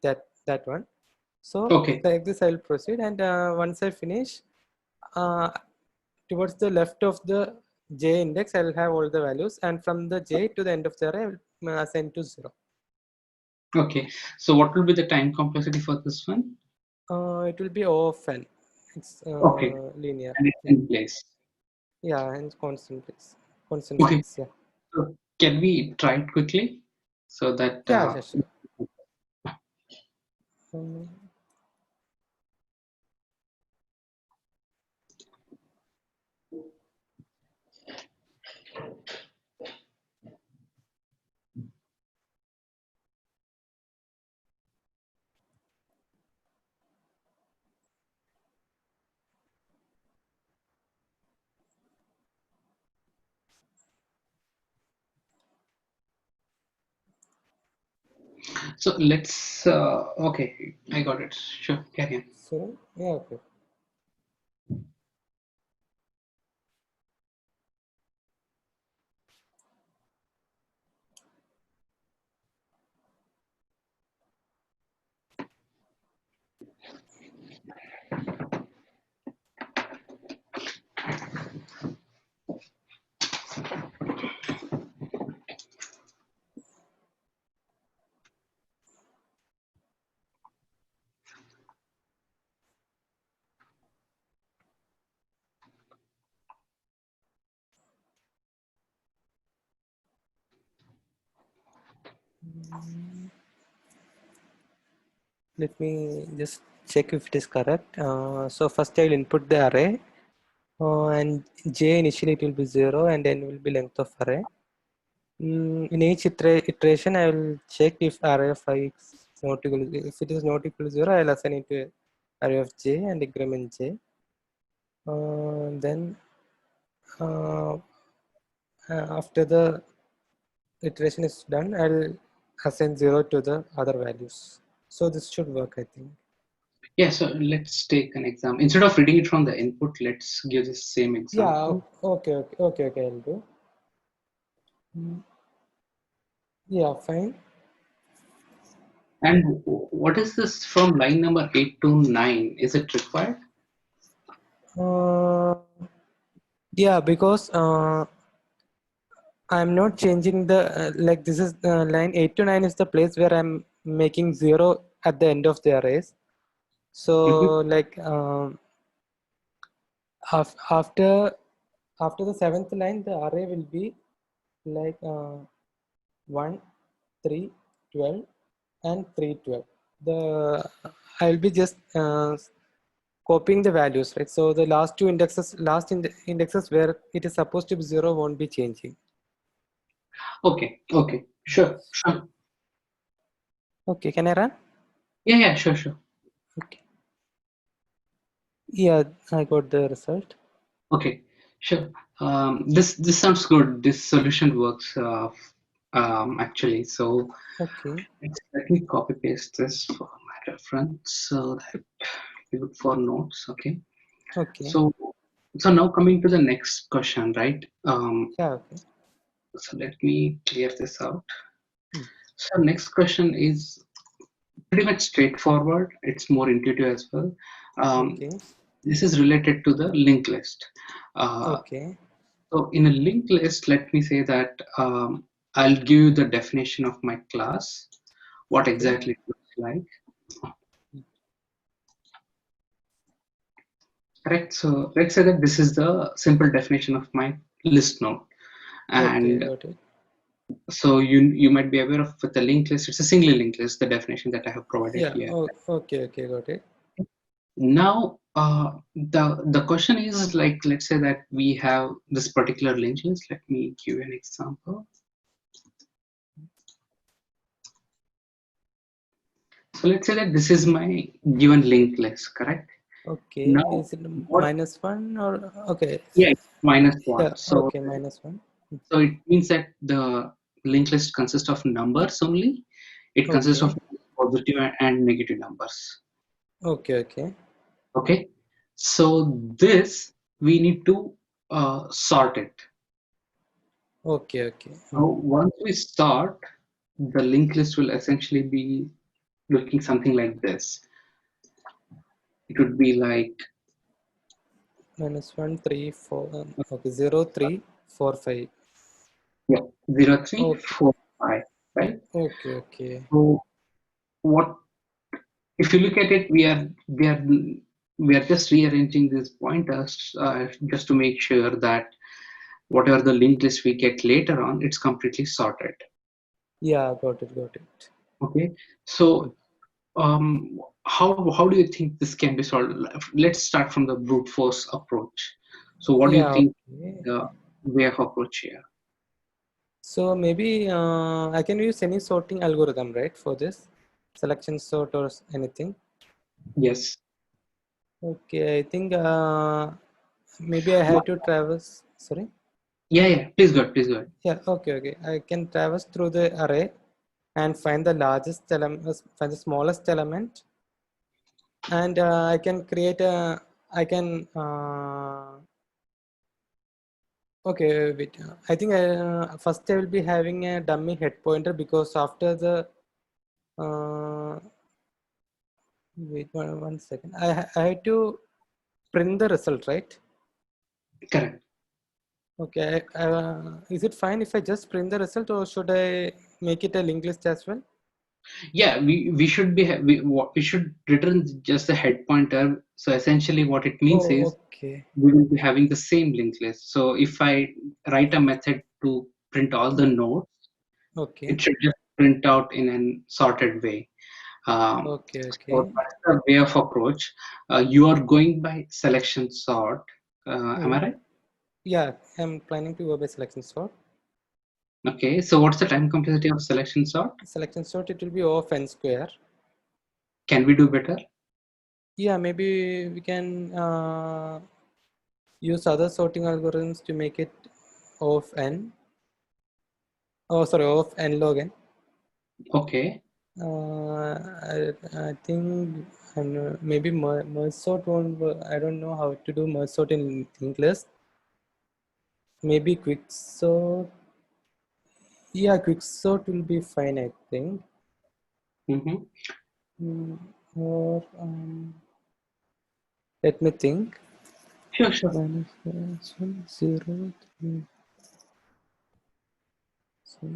that one. So Okay. like this, I'll proceed, and once I finish, towards the left of the J index, I'll have all the values, and from the J to the end of the array, I'll assign to 0. Okay. So what will be the time complexity for this one? It will be O of n. It's Okay. linear. And it's Yeah, in place. yeah, and constant place. Constant Okay. size. Yeah. So can we try it quickly so that Yeah, sure. Um, so let's okay, I got it. Sure, carry on. so yeah, okay. Let me just check if it is correct. So first I will input the array, and J initially it will be 0, and n will be length of array. In each iteration, I will check if array of I is not equal. If it is not equal to 0, I will assign it to array of J and increment J. Then after the iteration is done, I'll assign 0 to the other values. So this should work, I think. Yeah, so let's take an example. Instead of reading it from the input, let's give the same Yeah, example. okay, I'll do. Yeah, fine. And what is this from line number 8 to 9? Is it required? Uh, yeah, because I'm not changing the like this is line 8 to 9 is the place where I'm making 0 at the end of the arrays. So Mhm. like after the 7th line, the array will be like 1, 3, 12, and 3, 12. The I'll be just copying the values, right? So the last two indexes, indexes where it is supposed to be 0 won't be changing. Okay, okay, sure, sure. Okay, can I run? Yeah, yeah, sure, sure. Okay. Yeah, I got the result. Okay, sure. This sounds good. This solution works actually. So Okay. let me copy paste this for my reference so that we look for notes. Okay. Okay. So now coming to the next question, right? Yeah, okay. So let me clear this out. Hmm. So next question is pretty much straightforward. It's more intuitive as well. Um, Okay. this is related to the linked list. Uh, Okay. so in a linked list, let me say that I'll give you the definition of my class, what Okay. exactly it looks like. Correct. So let's say that this is the simple definition of my list node. Okay, And got it. so you might be aware of with the linked list, it's a single linked list, the definition that I have provided Yeah. here. Oh, okay, got it. Now, the question is like, let's say that we have this particular linked list. Let me give you an example. So let's say that this is my given linked list, correct? Okay. Now, Is it what? -1 or okay? Yeah, it's -1. Yeah. Okay, -1. So it means that the linked list consists of numbers only. It consists Okay. of positive and negative numbers. Okay. Okay. So this we need to sort it. Okay. So once we start, the linked list will essentially be looking something like this. It would be like -1, 3, 4. Okay, 0, 3, 4, 5. yeah, 0, 3, Okay, 4, 5, right? okay, okay. So what if you look at it, we are just rearranging these pointers just to make sure that whatever the linked list we get later on, it's completely sorted. Yeah, got it, got it. Okay, so how do you think this can be solved? Let's start from the brute force approach. So what do you Yeah, think okay. the way of approach here? So maybe I can use any sorting algorithm, right, for this selection sort or anything. Yes. Okay, I think maybe I have to traverse. Sorry. Yeah. Please go ahead. Please go ahead. Yeah. Okay. Okay. I can traverse through the array and find the largest element, find the smallest element, and I can create a. I can. Okay. Wait. I think first I will be having a dummy head pointer because after the. Wait one second. I had to print the result, right? Correct. Okay. Is it fine if I just print the result, or should I make it a linked list as well? Yeah, we should be we should return just the head pointer. So essentially, what it means Oh, is okay. we will be having the same linked list. So if I write a method to print all the nodes, Okay. it should just print out in a sorted way. Okay. So Okay. that's the way of approach. You are going by selection sort. Am I Hmm. right? Yeah, I'm planning to go by selection sort. Okay. So what's the time complexity of selection sort? Selection sort, it will be O of n square. Can we do better? Yeah, maybe we can use other sorting algorithms to make it O of n. Oh, sorry, O of n log n. Okay. I think maybe merge sort won't work. I don't know how to do merge sort in linked list. Maybe quick sort. Yeah, quick sort will be fine, I think. Mm-hmm. Or let me think. Sure, sure. Minus 1, 0, 3, so,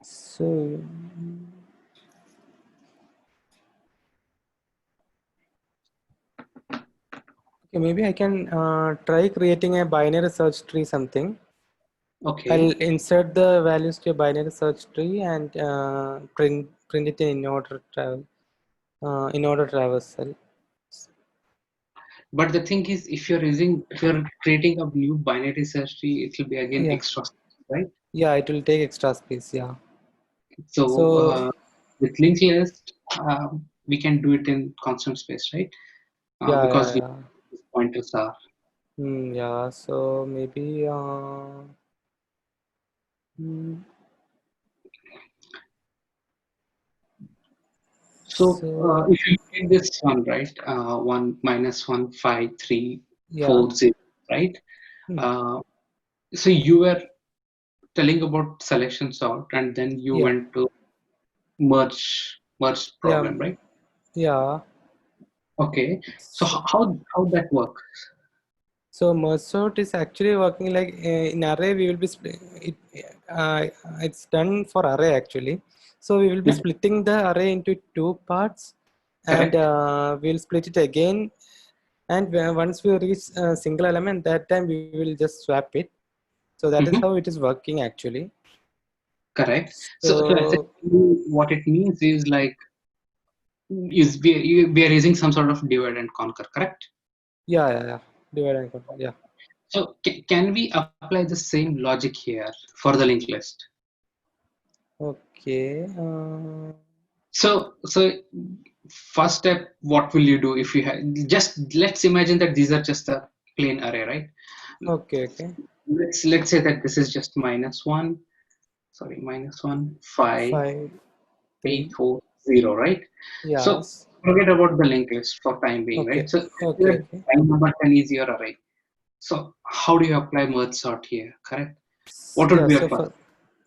so okay, maybe I can try creating a binary search tree something. I'll Okay. insert the values to a binary search tree and print it in order traversal. But the thing is, if you're creating a new binary search tree, it will be again Yeah, extra, right? yeah, it will take extra space. Yeah. So So with linked list, we can do it in constant space, right? yeah, Because yeah, yeah. pointers are. Yeah. So maybe mm, So so if you take this one, right, 1 minus 1, 5, 3, yeah. 4, 0, right? Hmm. Uh, so you were telling about selection sort, and then you Yeah. went to merge Yeah. problem, right? Yeah. Okay. So So, how that works? so merge sort is actually working like in array. We will be it. Uh, it's done for array actually. So we will be Yeah, splitting the array into two parts, and correct. we'll split it again. And once we reach a single element, that time we will just swap it. So that is Mhm. how it is working actually. Correct. So So essentially, what it means is like we are using some sort of divide and conquer, correct? yeah, yeah, yeah. Divide and conquer. Yeah. So can we apply the same logic here for the linked list? Okay. So first step, what will you do if you have just let's imagine that these are just a plain array, right? Okay. Okay. Let's say that this is just minus one, sorry, minus one, five, 5, 8, 3. 4, 0, right? So Yes. forget about the linked list for time being, Okay. right? So let's say Okay. that Okay. line number 10 is your array. So how do you apply merge sort here, correct? What would Yeah, be your first?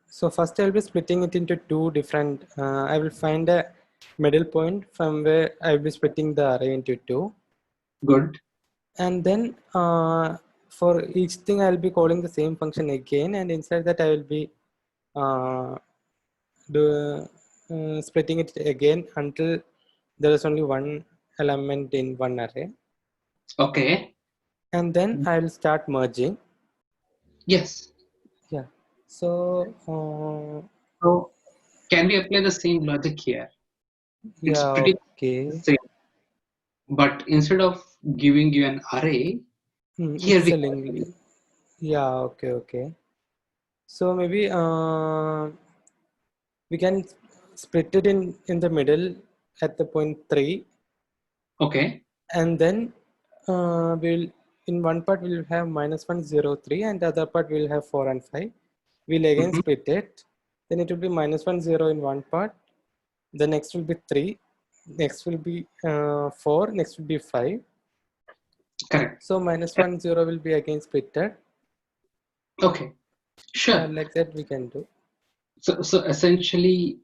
so first I'll be splitting it into two different, I will find a middle point from where I'll be splitting the array into two. Good. And then for each thing I'll be calling the same function again, and inside that I will be uh, splitting it again until there is only one element in one array. Okay. And then I'll start merging. Yes. Yeah. So So can we apply the same logic here? It's yeah, pretty much the okay. same, but instead of giving you an array, here It's we a have link. Yeah, okay, okay. So maybe we can split it in the middle at the point 3, okay. and then we'll in one part we'll have -1 0 3, and the other part we'll have 4 and 5. We'll again Mhm. split it. Then it will be -1 0 in one part. The next will be 3. Next will be 4. Next will be 5. Correct. So -1 0 will be again splitted. Okay. Yeah, Sure. like that we can do. So essentially,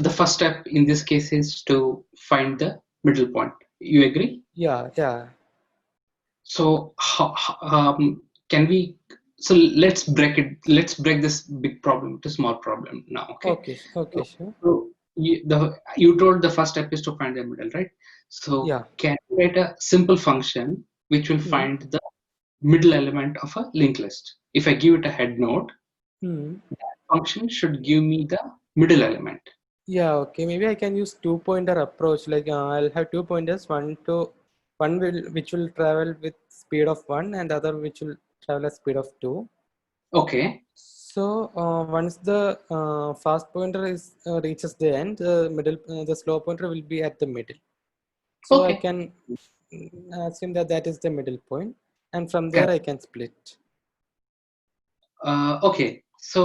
the first step in this case is to find the middle point. You agree? Yeah, yeah. So can we? So let's break it. Let's break this big problem to small problem now. Okay. Okay, okay, sure. So you told the first step is to find the middle, right? So Yeah. can you write a simple function which will Hmm. find the middle element of a linked list? If I give it a head node, Hmm. that function should give me the middle element. Yeah, okay. Maybe I can use two pointer approach. Like I'll have two pointers. One will which will travel with speed of 1, and the other which will travel at speed of 2. Okay, So once the fast pointer is reaches the end, the slow pointer will be at the middle. So I okay, can assume that that is the middle point, and from there correct. I can split. Okay. So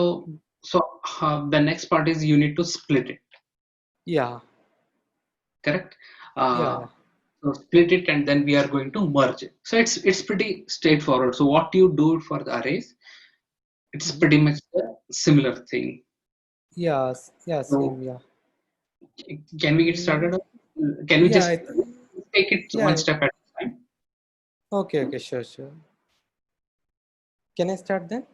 the next part is you need to split it, Yeah, correct? yeah, Uh, yeah. so split it and then we are going to merge it. So it's pretty straightforward. So what you do for the arrays, it's Mhm. pretty much the similar thing. Yeah, yeah, So same, yeah. can we get Mm, started? Can we yeah, just take it one yeah. step at a time? Okay, okay, sure, sure. Can I start then?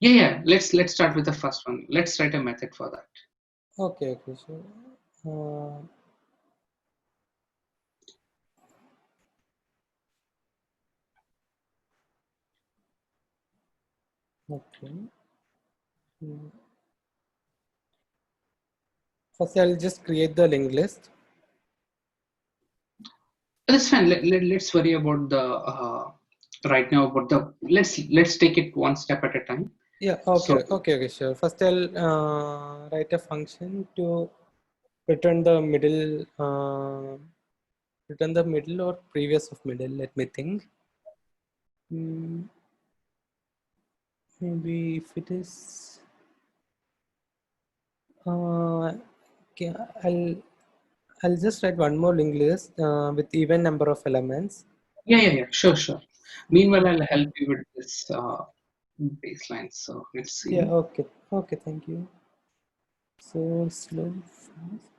Yeah. Let's start with the first one. Let's write a method for that. Okay, okay, sure. Uh, okay. Mm. First, I'll just create the linked list. That's fine. Let's worry about the right now about the let's take it one step at a time. Yeah, So okay, okay, okay, sure. First, I'll write a function to return the middle, or previous of middle. Let me think. Mm, maybe if it is, okay, I'll just write one more linked list with even number of elements. yeah. Sure. Meanwhile, I'll help you with this baseline. So let's Yeah, see. okay, okay, thank you. So slow, fast,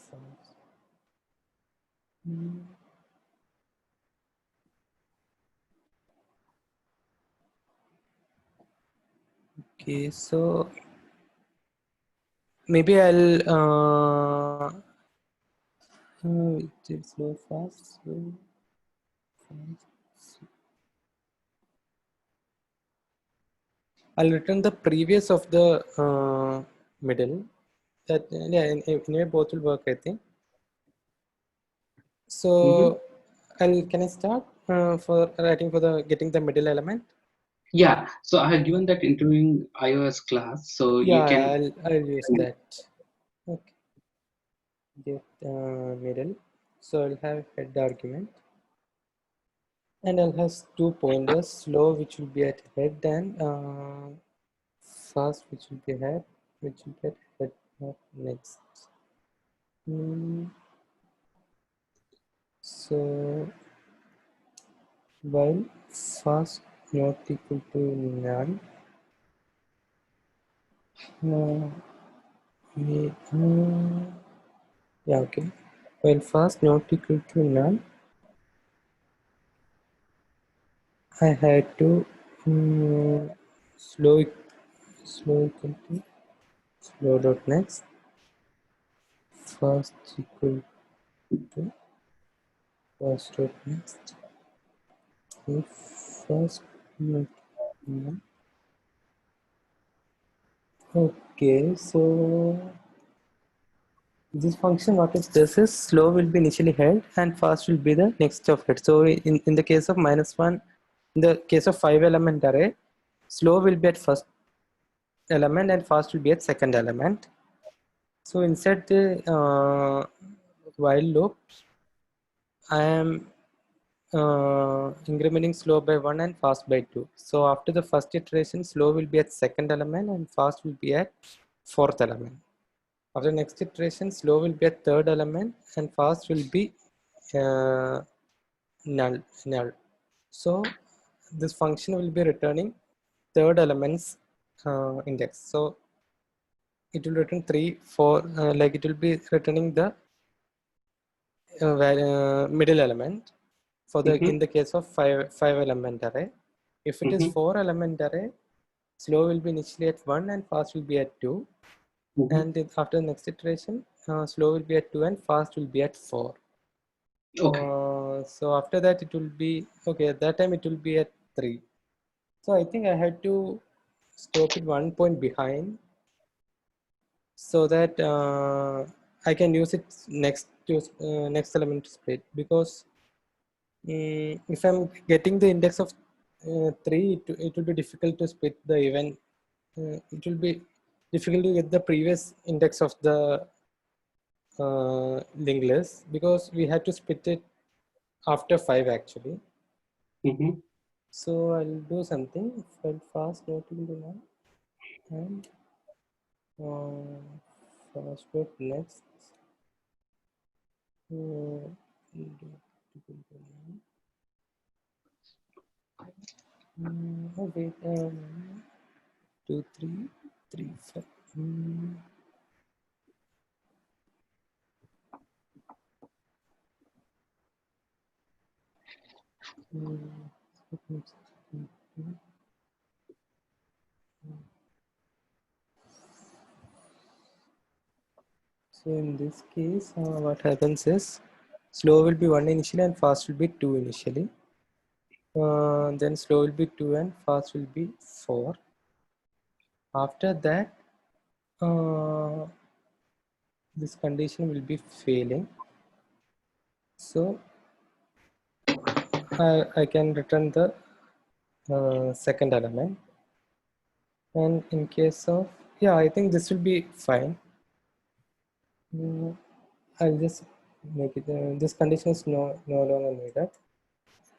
fast. Mm, okay, so maybe it's slow, fast, slow, fast. I'll return the previous of the middle. That yeah, anyway, both will work, I think. Mhm. So can I start for writing for the getting the middle element? Yeah. So I have given that interviewing iOS class, so you Yeah, can. I'll use that. Okay, get middle. So I'll have head argument, and I'll have two pointers: slow, which will be at head, and fast, which will be head, which will get head next. Hmm. So while fast not equal to null, yeah, okay. While fast not equal to null, I had to slow equal to slow dot next fast equal to fast dot next if fast not null. Okay, so this function, what it does is slow will be initially held and fast will be the next of it. So in the case of -1, in the case of 5-element array, slow will be at first element and fast will be at second element. So inside the while loop, I am incrementing slow by 1 and fast by 2. So after the first iteration, slow will be at second element and fast will be at fourth element. After next iteration, slow will be at third element and fast will be null. So this function will be returning third element's index. So it will return 3, 4, like it will be returning the middle element for the in the case of 5-element array. If it is 4-element array, slow will be initially at 1 and fast will be at 2. And after the next iteration, slow will be at 2 and fast will be at 4. Okay. So after that it will be okay, at that time it will be at 3. So I think I had to stop it 1 point behind so that I can use it next to next element to split, because if I'm getting the index of 3, it will be difficult to split the event. It will be difficult to get the previous index of the linked list, because we had to split it after 5 actually. So I'll do something. File fast not equal to none and fast dot next oh wait, 2 3 3 5 So in this case, what happens is slow will be 1 initially and fast will be 2 initially. Then slow will be 2 and fast will be 4. After that, this condition will be failing. So I can return the second element. And in case of, yeah, I think this will be fine. I'll just make it, this condition is no longer needed.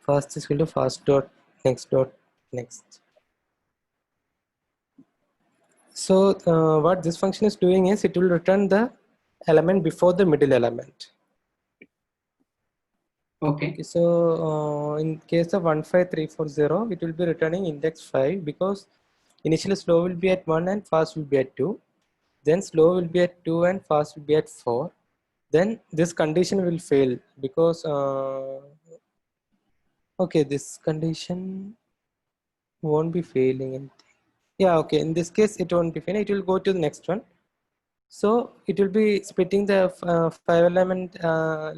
Fast is equal to fast dot next. So what this function is doing is it will return the element before the middle element. Okay. So in case of 15340, it will be returning index 5, because initially slow will be at 1 and fast will be at 2. Then slow will be at 2 and fast will be at 4. Then this condition will fail because okay, this condition won't be failing. Yeah, okay, in this case it won't be failing. It will go to the next one. So it will be splitting the 5-element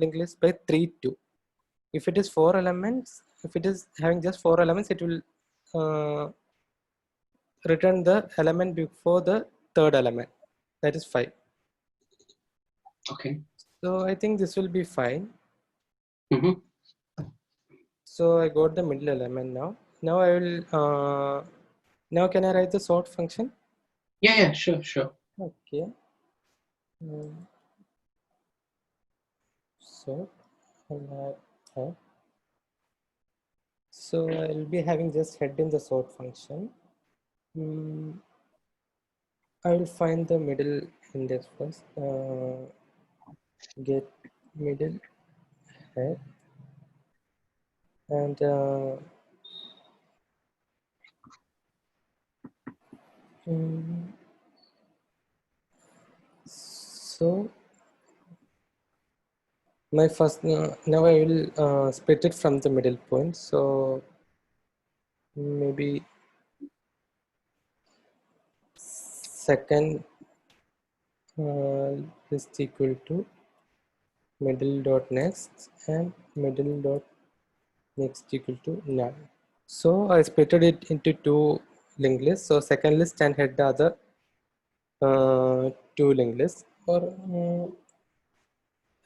linked list by 3 2. If it is 4 elements, if it is having just 4 elements, it will return the element before the third element, that is 5. Okay. So I think this will be fine. So I got the middle element now. Now I will now can I write the sort function? Yeah, sure. Okay. So I'll have head. So I'll be having just head in the sort function. I will find the middle index first. Get middle head. and so my first now I will split it from the middle point. So maybe second is equal to middle dot next and middle dot next equal to null. So I splitted it into two linked lists. So second list and head the other two linked lists, or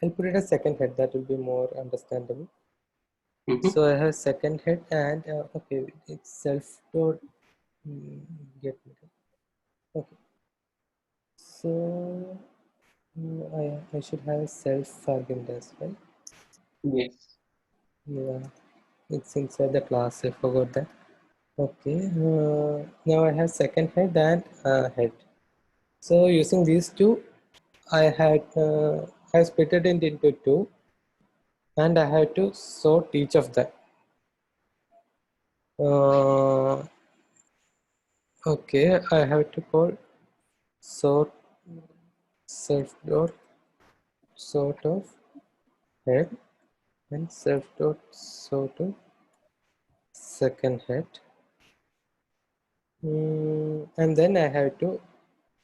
I'll put it as second head. That will be more understandable. So I have second head and okay, it's self dot get middle. Okay, so I should have self argument as well. Yes. Yeah, it's inside the class. I forgot that. Okay, now I have second head and head. So using these two, I split it into two, and I had to sort each of them. Okay, I have to call sort self dot sort of head and self dot sort of second head, and then I have to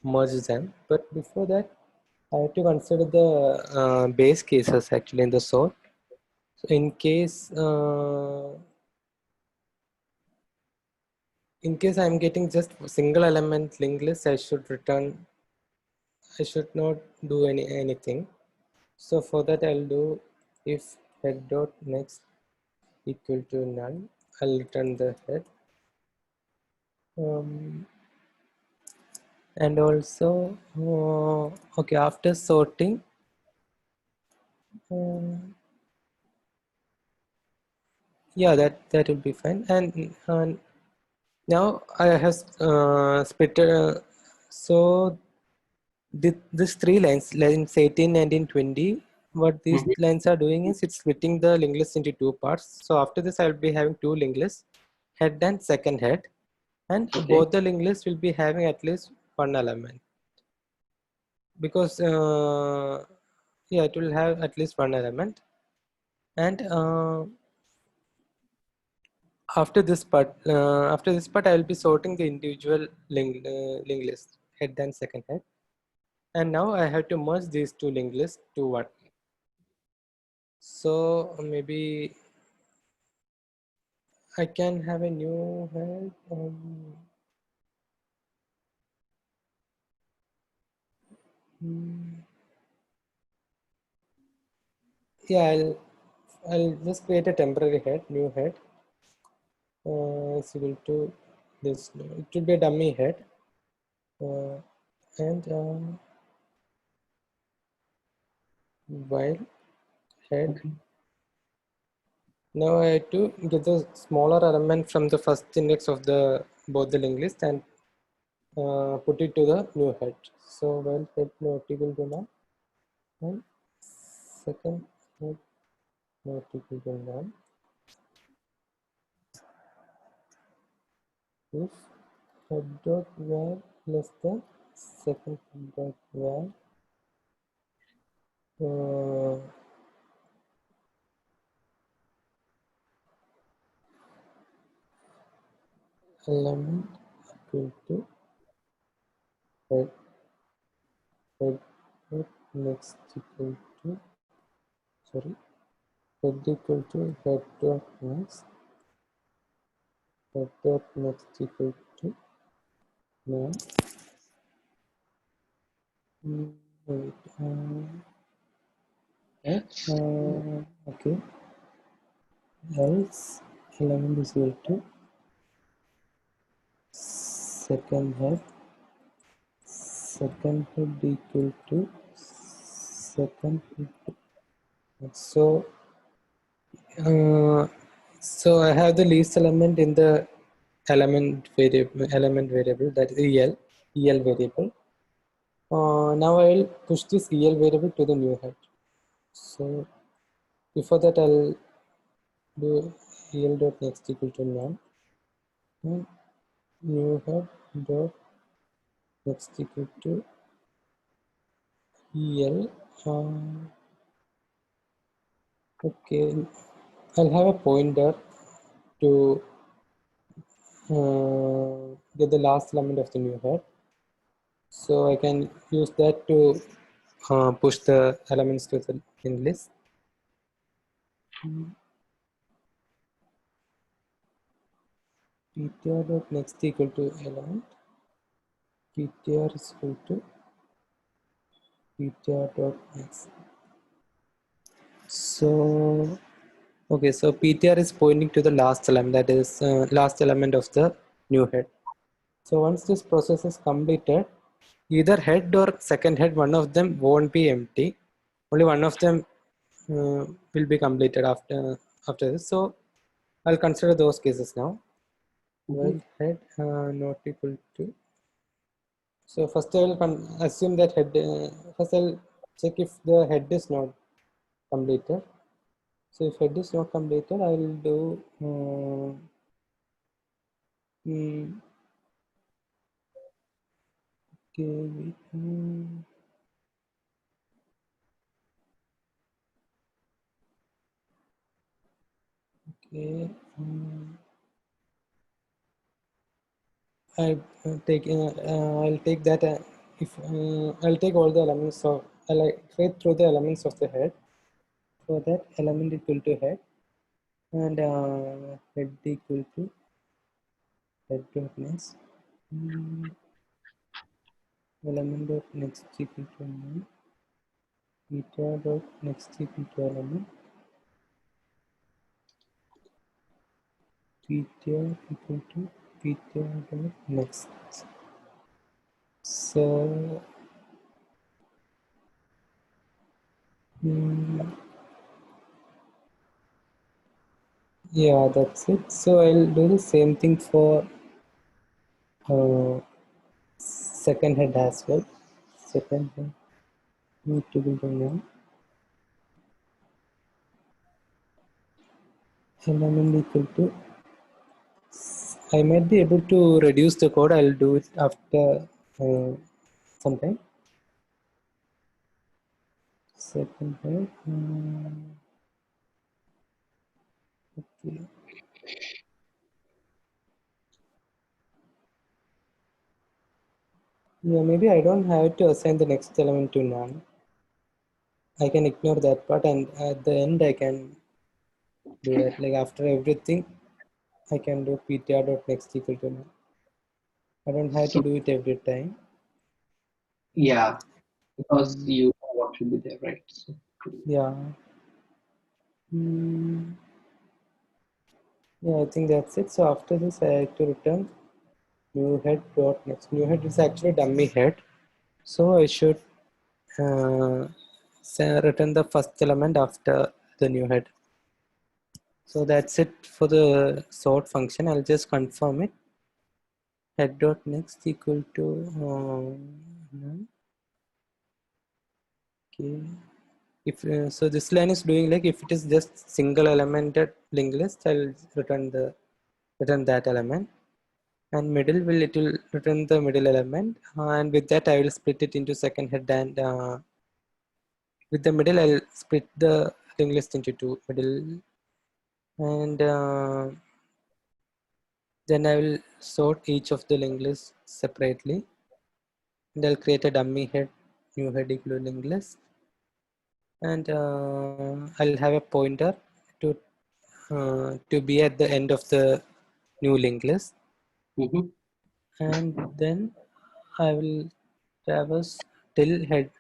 merge them. But before that, I have to consider the base cases actually in the sort. So in case I'm getting just single element linked list, I should not do anything. So for that I'll do if head dot next equal to null, I'll return the head. And also okay, after sorting yeah, that will be fine. And now I have split so these three lines 18, 19, 20, what these lines are doing is it's splitting the linked list into two parts. So after this I'll be having two linked lists, head and second head, and both the linked lists will be having at least one element, because yeah, it will have at least one element. And after this part I will be sorting the individual linked list, head and second head, and now I have to merge these two linked lists to one. So maybe I can have a new head. Yeah, I'll just create a temporary head, new head. It's equal to this. It will be a dummy head, and while head. Now I have to get the smaller element from the first index of the both the linked list and put it to the new head. So while head not equal to null and second head not equal to null, if head dot var less than second head dot var element equal to head dot next equal to head equal to head dot next equal to null. Wait, okay, else element is equal to second head equal to second head. So I have the least element in the element variable, that is el variable. Now I will push this el variable to the new head. So before that I'll do el dot next equal to none, and new head dot next equal to el. Okay, I'll have a pointer to get the last element of the new head. So I can use that to push the elements to the linked list. Ptr dot next equal to element. Ptr is equal to Ptr dot next. So okay, so Ptr is pointing to the last element, that is last element of the new head. So once this process is completed, either head or second head, one of them won't be empty. Only one of them will be completed after this. So I'll consider those cases now. While head not equal to. So first I will assume that head. First I'll check if the head is not completed. So if head is not completed, I will do. Okay. Okay. I'll take that. If I'll take all the elements of. I'll iterate through the elements of the head. So that element equal to head, and head equal to head dot next. Element dot next equal to none. Beta dot next equal to element. Beta equal to beta dot next. So yeah, that's it. So I'll do the same thing for second head as well. Second head need to be done now. Element equal to. I might be able to reduce the code. I'll do it after some time. Second head. Okay. Yeah, maybe I don't have to assign the next element to none. I can ignore that part, and at the end I can do that. Like after everything, I can do ptr dot next equal to none. I don't have to So do it every time. yeah, because you know what should be there, right? So, Yeah. Yeah, I think that's it. So after this, I have to return new head dot next. New head is actually dummy head, so I should return the first element after the new head. So that's it for the sort function. I'll just confirm it. Head dot next equal to none. Okay. If so, this line is doing like if it is just single elemented linked list, I'll return that element, and middle it will return the middle element, and with that I will split it into second head, and with the middle I'll split the linked list into two middle, and then I will sort each of the linked lists separately, and I'll create a dummy head, new head equal to linked list, and I'll have a pointer to be at the end of the new linked list, and then I will traverse till head.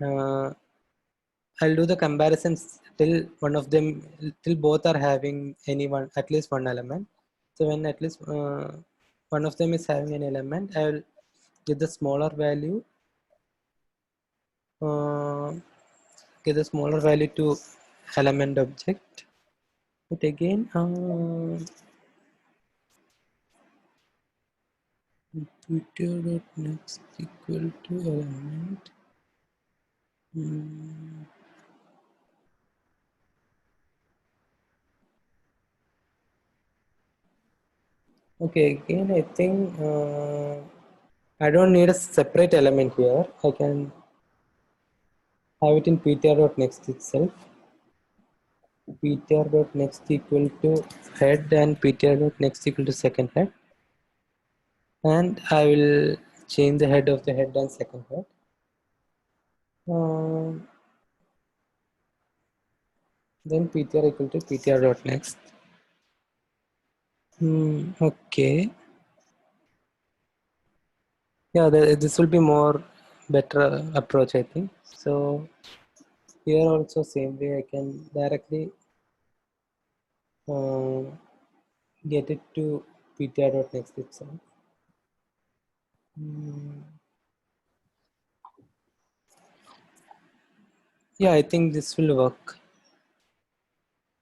I'll do the comparisons till both are having at least one element. So when at least one of them is having an element, I will give the smaller value. Give the smaller value to element object. But again, Twitter next equal to element. Okay, again, I think I don't need a separate element here. I can have it in ptr.next itself. ptr.next equal to head and ptr.next equal to second head. And I will change the head of the head and second head. Then ptr equal to ptr.next. Okay. Yeah, this will be more better approach, I think. So here also same way I can directly uh, get it to ptr.next itself. Yeah, I think this will work.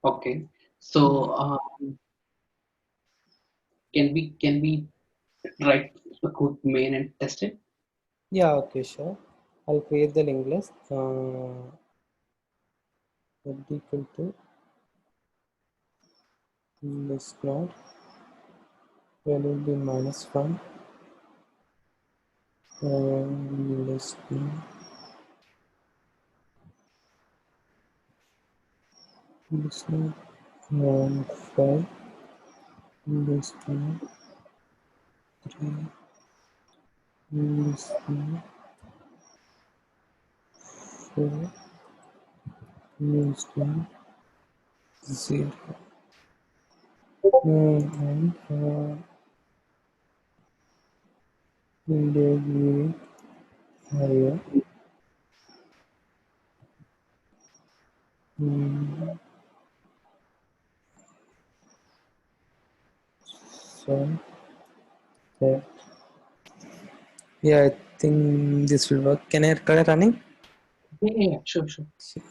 Okay. So can we write the code main and test it? Yeah, okay, sure. I'll create the linked list. Equal to list node. Where will be -1. List node. List node 5. List node 3. List node 4. List node 0. And interview higher. So that, yeah, I think this will work. Can I try running? Yeah, sure, sure.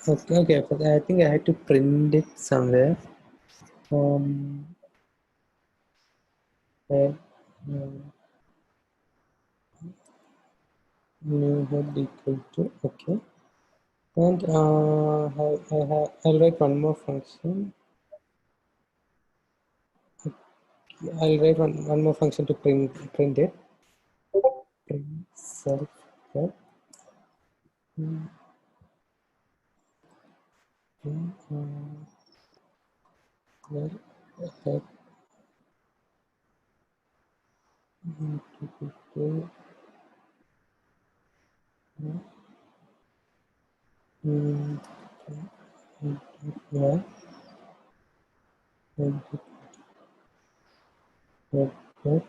Okay, okay. But I think I had to print it somewhere. Head, new head equal to, okay. And I'll write one more function. I'll write one more function to print it. Print self head. Well, head equal to yeah, head head head. Head equal to head.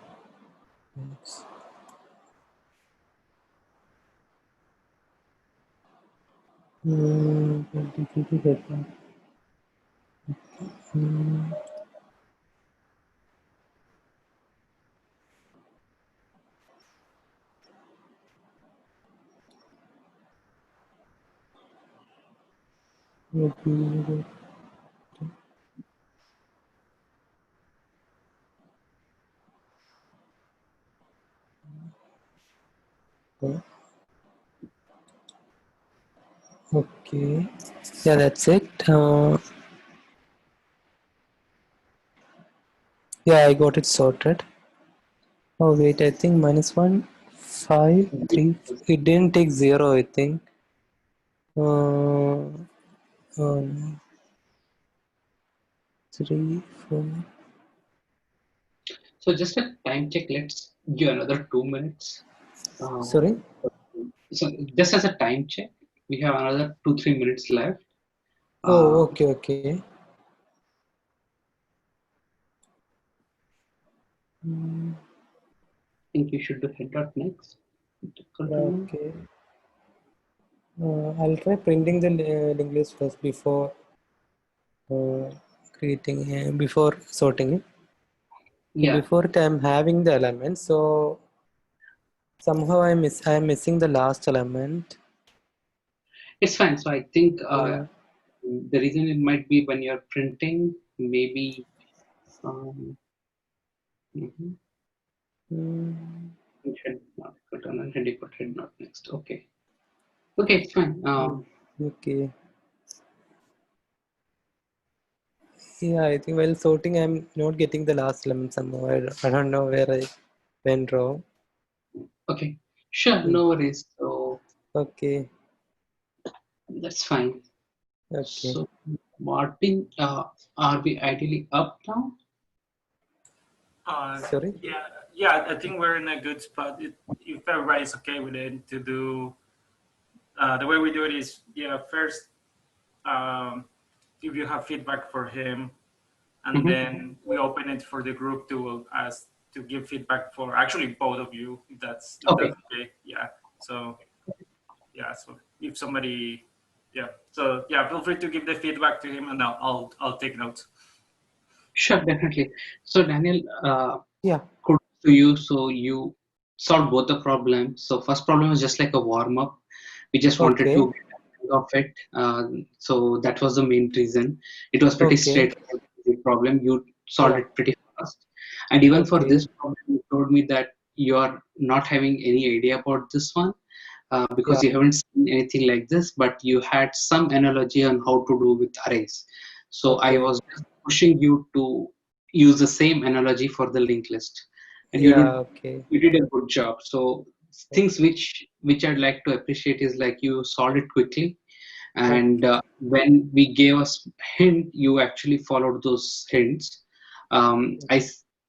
Okay, yeah, that's it. Yeah, I got it sorted. Oh wait, I think -1, 5, 3. It didn't take 0, I think. Uh, 3, 4. So just a time check. Let's give another 2 minutes. Sorry. So just as a time check, we have another 2-3 minutes left. Oh, I okay, okay. think you should do head dot next. Okay. I'll try printing the linked list first before uh, before sorting it. Okay, Yeah, before it, I'm having the element, so somehow I'm missing the last element. it's fine. So I think Uh, the reason it might be when you're printing, maybe. Um, mhm. mm, Head not return and head equal head not next. Okay. Okay, it's fine. okay. Yeah, I think while sorting, I'm not getting the last lemon somehow. I don't know where I went wrong. Okay, sure, Mm. no worries. So Okay, that's fine. okay. So, Martin, are we ideally up now? Sorry? Yeah, yeah. I think we're in a good spot. If everybody's okay with it, to do the way we do it is, yeah, first, um, if you have feedback for him, and Mhm. then we open it for the group to ask to give feedback for actually both of you, if Okay, that's okay. Yeah. So yeah. So if somebody, yeah. So yeah, feel free to give the feedback to him, and I'll take notes. sure, definitely. So, Daniel, Yeah. kudos to you. So, you solved both the problems. So, first problem was just like a warm up. We just wanted Okay. to get a hang of it. So, that was the main reason. It was pretty Okay. straightforward the problem. You solved Yeah. it pretty fast. And even for Okay. this problem, you told me that you are not having any idea about this one. Because Yeah. you haven't seen anything like this, but you had some analogy on how to do with arrays. So I Okay. was just pushing you to use the same analogy for the linked list, and Yeah. Okay. you did a good job. So things which I'd like to appreciate is like you solved it quickly, and Okay. when we gave us hint, you actually followed those hints.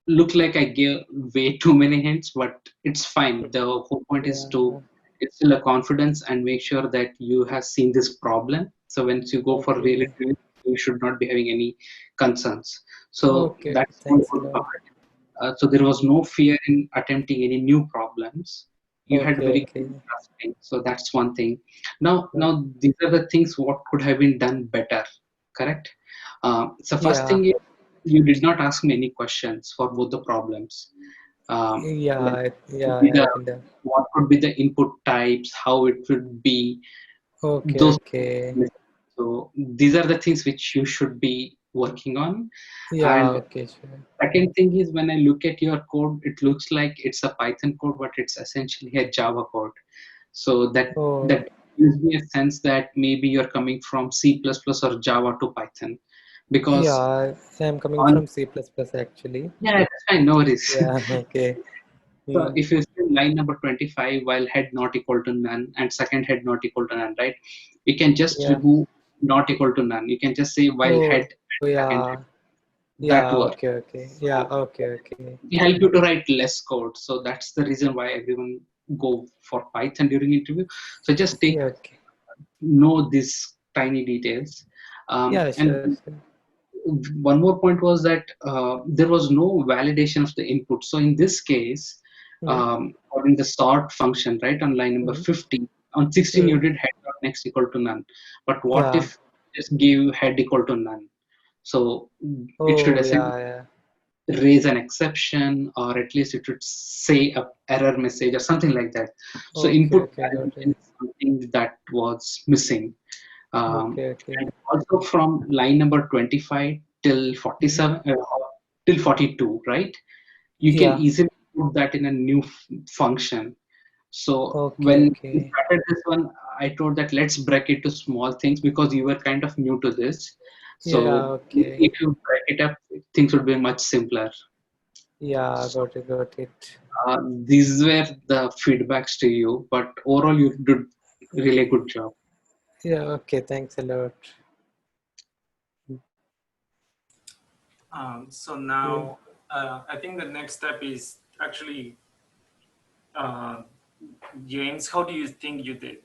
Look like I gave way too many hints, but it's fine. The whole point is to Yeah. instill a confidence and make sure that you have seen this problem. So once you go for real Okay. interview, you should not be having any concerns. So Okay. that's one Thanks a good lot. part. So there was no fear in attempting any new problems. You had Okay. very Okay. good grasping. So that's one thing. Now, Okay. these are the things what could have been done better. Correct. So first Yeah. thing is you did not ask me any questions for both the problems. Like Yeah. could Yeah. be I the think that. what could be the input types, how it would be, Okay. those. Okay. So these are the things which you should be working on. Yeah. And Okay. Sure. second thing is when I look at your code, it looks like it's a Python code, but it's essentially a Java code. So Oh. that gives me a sense that maybe you're coming from C++ or Java to Python, because Yeah. I'm coming on from C++ actually. yeah, that's fine, no worries. Yeah. Okay. So Mm. if you see line number 25, while head not equal to none and second head not equal to none, right? We can just Yeah. remove not equal to none. You can just say while Oh. head second head. Yeah. That Yeah. works. Okay. Okay. Yeah. So Okay. Okay. we help you to write less code. So that's the reason why everyone go for Python during interview. So just take Yeah. Okay. know these tiny details. Yeah. And Sure. Sure. one more point was that there was no validation of the input. So in this case, Mm. or in the sort function, right, on line number Mm. 15, on 16 you Mm. did head dot next equal to none. But what Yeah. if just give head equal to none? So it should Oh. essentially Yeah. Yeah. raise an exception, or at least it should say a error message or something like that. So Okay. input Okay. Got validation it. is something that was missing. Okay. Okay. And also from line number 25 till Mm. 47, till 42, right? You can Yeah. easily put that in a new function. So Okay. when we Okay. started this one, I told that let's break it to small things because you were kind of new to this. Yeah. So Okay. if you break it up, things would be much simpler. Yeah. So Got it. Got it. these were the feedbacks to you, but overall you did really good job. Yeah. Okay. Thanks a lot. So Mm. now I think the next step is actually uh, James. How do you think you did?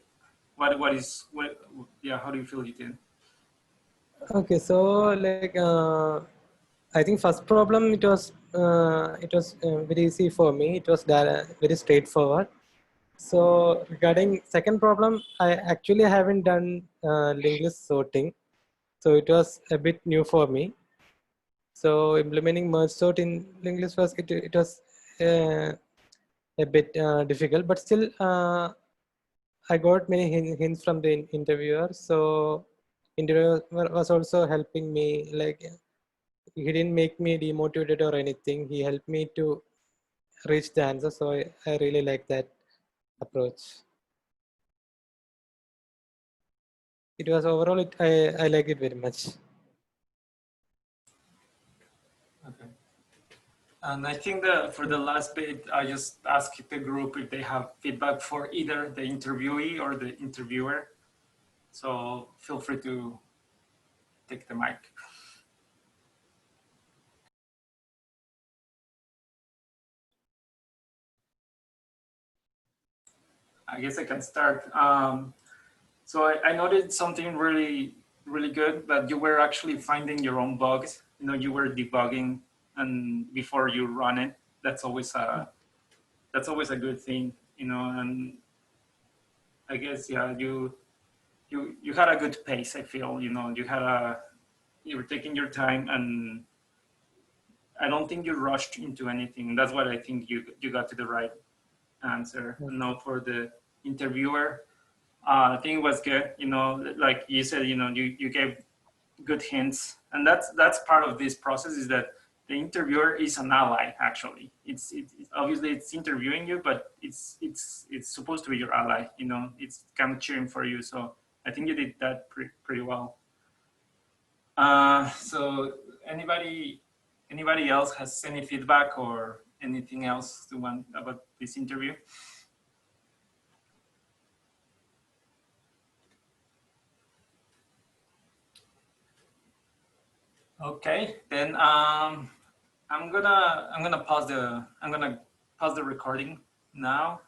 What is what? Yeah, how do you feel you did? Okay. So like I think first problem it was very easy for me. It was very straightforward. So regarding second problem, I actually haven't done linked list sorting, so it was a bit new for me. So implementing merge sort in linked list was it was uh, a bit difficult, but still I got many hints from the interviewer. So interviewer was also helping me. Like he didn't make me demotivated or anything. He helped me to reach the answer. So I really like that approach. It was overall I like it very much. Okay. And I think that for the last bit, I just asked the group if they have feedback for either the interviewee or the interviewer. So feel free to take the mic. I guess I can start. So I noticed something really good, that you were actually finding your own bugs. You know, you were debugging, and before you run it, that's always a good thing. You know, and I guess yeah, you had a good pace. I feel, you know, you were taking your time, and I don't think you rushed into anything. That's what I think you got to the right answer. And now for the interviewer, I think it was good. You know, like you said, you know, you gave good hints, and that's part of this process, is that the interviewer is an ally. Actually, it's obviously it's interviewing you, but it's supposed to be your ally. You know, it's kind of cheering for you. So I think you did that pretty well. So anybody else has any feedback or anything else to want about this interview? Okay, then I'm gonna pause the recording now.